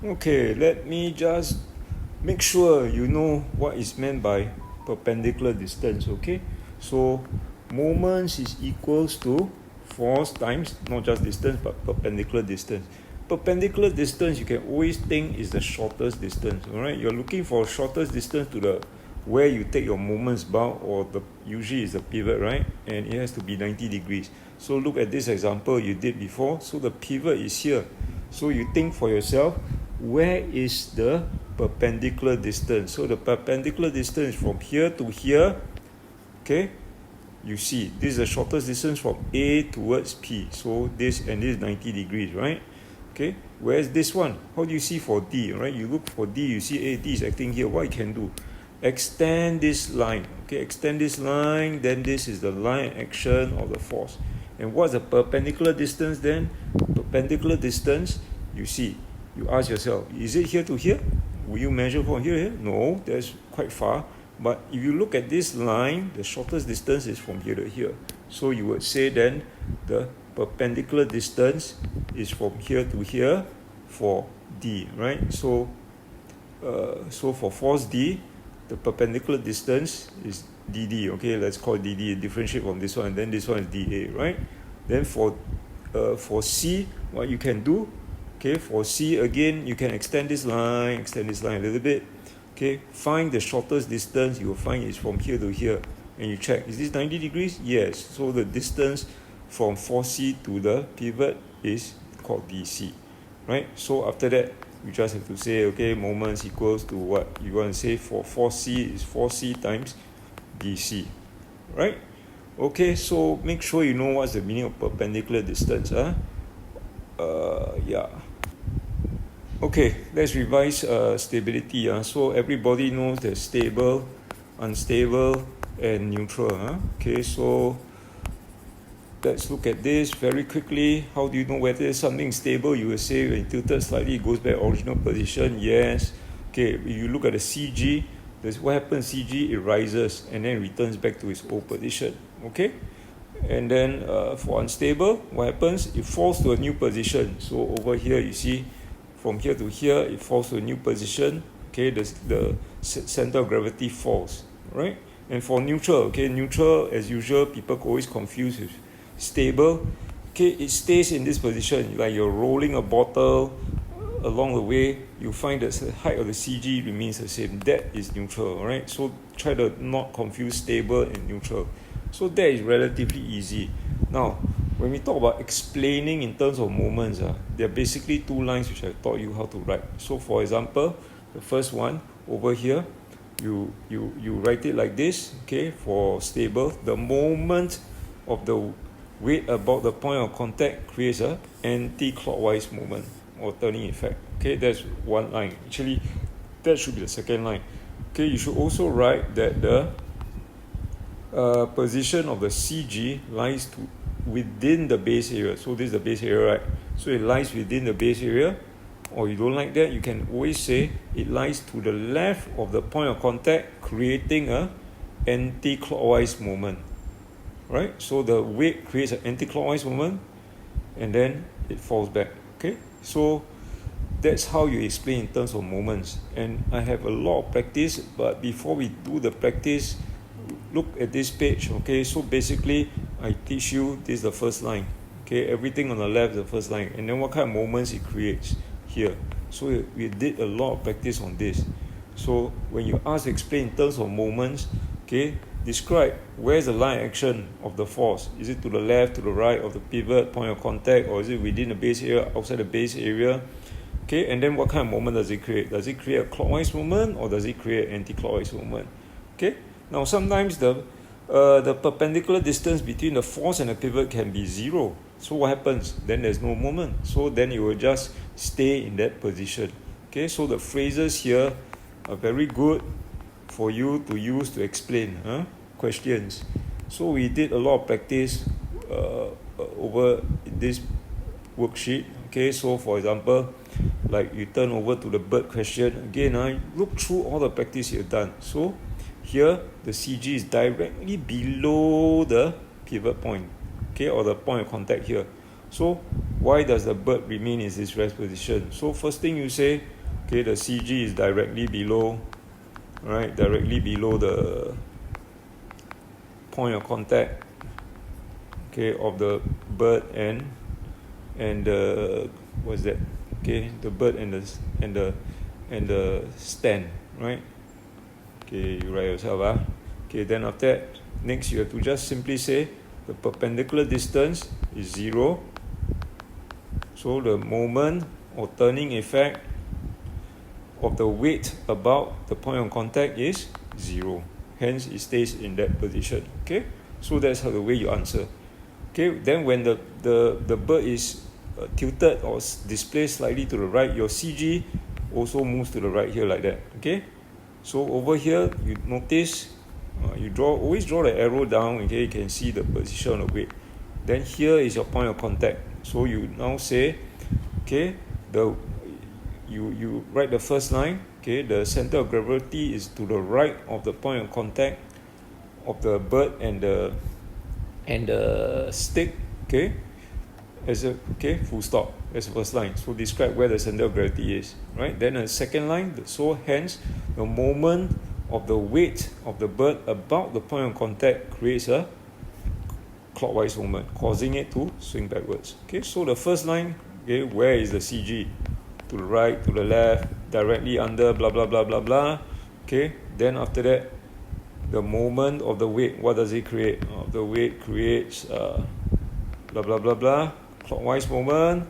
Okay, let me just make sure you know what is meant by perpendicular distance, okay? So moments is equals to force times, not just distance, but perpendicular distance. Perpendicular distance, you can always think is the shortest distance, all right? You're looking for shortest distance to the where you take your moments bound, or the usually is the pivot, right? And it has to be 90 degrees. So look at this example you did before. So the pivot is here. So you think for yourself, where is the perpendicular distance? So the perpendicular distance from here to here, okay? You see, this is the shortest distance from A towards P. So this and this is 90 degrees, right? Okay, where's this one? How do you see for D, right? You look for D, you see, D is acting here. What you can do? Extend this line, okay? Extend this line, then this is the line action of the force. And what's the perpendicular distance then? Perpendicular distance, you see, you ask yourself, is it here to here? Will you measure from here to here? No, that's quite far. But if you look at this line, the shortest distance is from here to here. So you would say then the perpendicular distance is from here to here for D, right? So for force D, the perpendicular distance is DD, okay? Let's call DD, differentiate from this one, and then this one is DA, right? Then for C, what you can do, okay, for C again, you can extend this line a little bit, okay? Find the shortest distance, you will find it's from here to here, and you check, is this 90 degrees? Yes, so the distance from 4C to the pivot is called DC, right? So after that, you just have to say, okay, moments equals to what you want to say for 4C is 4C times DC, right? Okay, so make sure you know what's the meaning of perpendicular distance. Yeah. Okay, let's revise stability. So everybody knows there's stable, unstable, and neutral. Okay, so let's look at this very quickly. How do you know whether something is stable? You will say when tilted slightly, it goes back original position. Yes. Okay, if you look at the CG, what happens? CG, it rises and then returns back to its old position. Okay. And then for unstable, what happens? It falls to a new position. So over here, you see, from here to here, it falls to a new position. Okay, the center of gravity falls, right? And for neutral, okay, neutral, as usual, people always confuse with stable. Okay, it stays in this position, like you're rolling a bottle along the way, you find that the height of the CG remains the same. That is neutral, all right? So try to not confuse stable and neutral. So that is relatively easy. Now, when we talk about explaining in terms of moments, there are basically two lines which I taught you how to write. So for example, the first one over here, you write it like this, okay, for stable. The moment of the weight about the point of contact creates an anti-clockwise moment or turning effect. Okay, that's one line. Actually, that should be the second line. Okay, you should also write that the position of the CG lies within the base area. So this is the base area, right? So it lies within the base area. Or you don't like that, you can always say it lies to the left of the point of contact, creating an anti-clockwise moment. Right? So the weight creates an anti-clockwise moment and then it falls back. Okay? So that's how you explain in terms of moments. And I have a lot of practice, but before we do the practice, look at this page. Okay? So basically, I teach you this is the first line. Okay? Everything on the left is the first line. And then what kind of moments it creates here. So we did a lot of practice on this. So when you ask to explain in terms of moments, okay, describe where's the line action of the force. Is it to the left, to the right of the pivot, point of contact, or is it within the base area, outside the base area? Okay, and then what kind of moment does it create? Does it create a clockwise moment or does it create an anti-clockwise moment? Okay, now sometimes the perpendicular distance between the force and the pivot can be zero. So what happens? Then there's no moment. So then it will just stay in that position. Okay, so the phrases here are very good for you to use to explain questions. So we did a lot of practice over this worksheet. Okay, so for example, like you turn over to the bird question again. Look through all the practice you've done. So here the CG is directly below the pivot point, okay, or the point of contact here. So why does the bird remain in its rest position? So first thing you say, okay, the CG is directly below, right? Directly below the point of contact, okay, of the bird and the what's that? Okay, the bird and the stand, right? Okay, you write yourself, Okay, then after that, next you have to just simply say the perpendicular distance is 0. So the moment or turning effect of the weight about the point of contact is 0. Hence, it stays in that position. Okay, so that's how the way you answer. Okay, then when the bird is tilted or displaced slightly to the right, your CG also moves to the right here like that. Okay, so over here you notice you always draw the arrow down. Okay, you can see the position of the weight. Then here is your point of contact. So you now say, okay, you write the first line. Okay, the center of gravity is to the right of the point of contact of the bird and the stick. Okay, full stop. That's the first line. So describe where the center of gravity is. Right. Then the second line. So hence the moment of the weight of the bird about the point of contact creates a clockwise movement, causing it to swing backwards. Okay. So the first line. Okay, where is the CG? To the right, to the left, directly under, blah blah blah blah blah. Okay. Then after that, the moment of the weight, what does it create? The weight creates blah blah blah blah, clockwise movement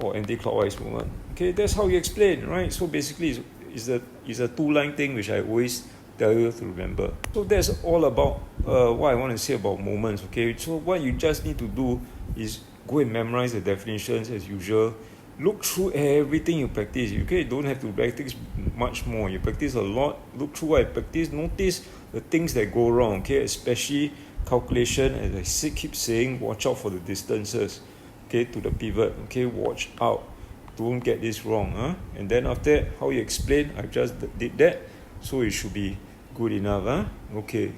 or anti-clockwise movement. Okay, that's how you explain, right? So basically, it's a two-line thing which I always tell you to remember. So that's all about what I want to say about moments. Okay, so what you just need to do is go and memorize the definitions as usual. Look through everything you practice. Okay, you don't have to practice much more. You practice a lot. Look through what I practice. Notice the things that go wrong. Okay, especially calculation. As I keep saying, watch out for the distances. Okay, to the pivot. Okay, watch out. Don't get this wrong. And then after that, how you explain, I just did that. So it should be good enough. Okay.